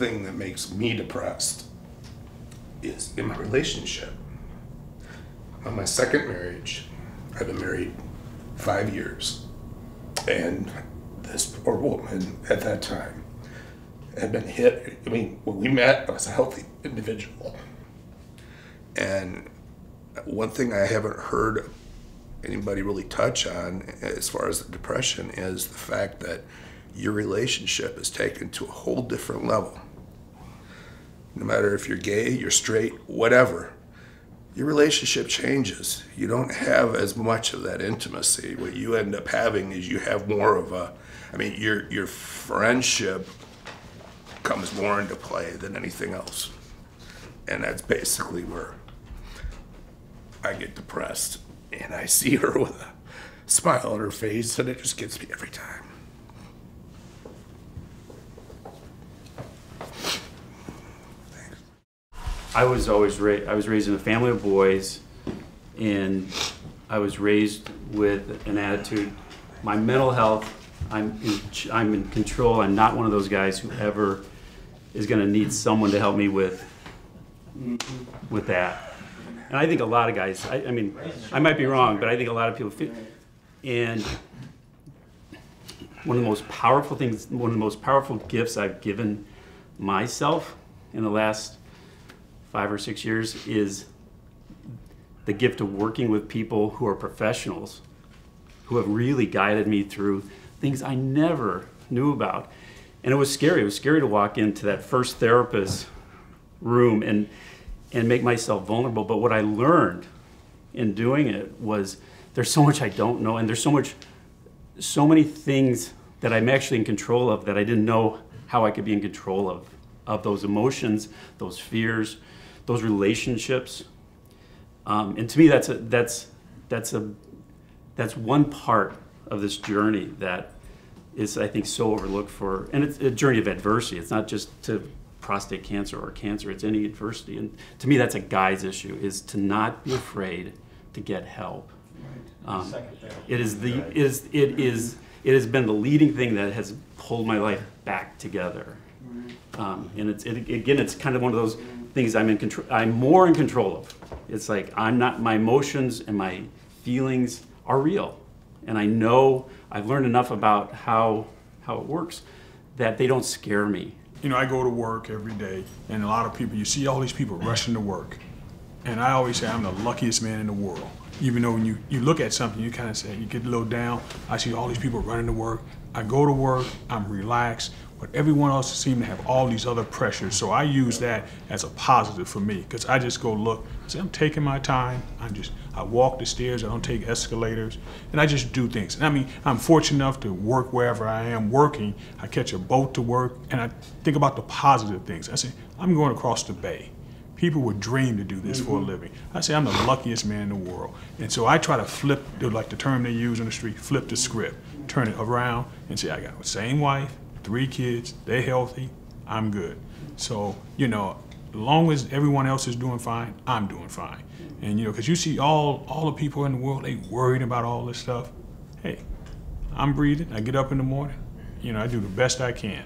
thing that makes me depressed is in my relationship. On my second marriage, I've been married 5 years, and this poor woman at that time had been hit. I mean, when we met, I was a healthy individual. And one thing I haven't heard anybody really touch on as far as the depression is the fact that your relationship is taken to a whole different level. No matter if you're gay, you're straight, whatever, your relationship changes. You don't have as much of that intimacy. What you end up having is you have more of a, I mean, your friendship comes more into play than anything else. And that's basically where I get depressed. And I see her with a smile on her face, and it just gets me every time. I was raised in a family of boys, and I was raised with an attitude. My mental health, I'm in control. I'm not one of those guys who ever is going to need someone to help me with that. And I think a lot of guys, I mean, I might be wrong, but I think a lot of people feel. And one of the most powerful things, one of the most powerful gifts I've given myself in the last 5 or 6 years is the gift of working with people who are professionals, who have really guided me through things I never knew about. And it was scary. It was scary to walk into that first therapist room and make myself vulnerable. But what I learned in doing it was there's so much I don't know, and there's so many things that I'm actually in control of that I didn't know how I could be in control of those emotions, those fears, those relationships. And to me, that's one part of this journey that is, I think, so overlooked and it's a journey of adversity. It's not just to prostate cancer or cancer, it's any adversity. And to me, that's a guy's issue, is to not be afraid to get help. It has been the leading thing that has pulled my life back together. And it's kind of one of those things I'm more in control of. It's like my emotions and my feelings are real. And I know I've learned enough about how it works that they don't scare me. You know, I go to work every day, and a lot of people, you see all these people rushing to work. And I always say I'm the luckiest man in the world. Even though when you look at something, you kind of say, you get a little down. I see all these people running to work. I go to work, I'm relaxed, but everyone else seems to have all these other pressures. So I use that as a positive for me, because I just go look, say I'm taking my time. I walk the stairs, I don't take escalators, and I just do things. And I mean, I'm fortunate enough to work wherever I am working. I catch a boat to work, and I think about the positive things. I say, I'm going across the bay. People would dream to do this for a living. I say I'm the luckiest man in the world. And so I try to flip, like the term they use on the street, flip the script, turn it around and say, I got the same wife, 3 kids, they're healthy, I'm good. So, you know, as long as everyone else is doing fine, I'm doing fine. And, you know, because you see all the people in the world, they worried about all this stuff. Hey, I'm breathing, I get up in the morning, you know, I do the best I can.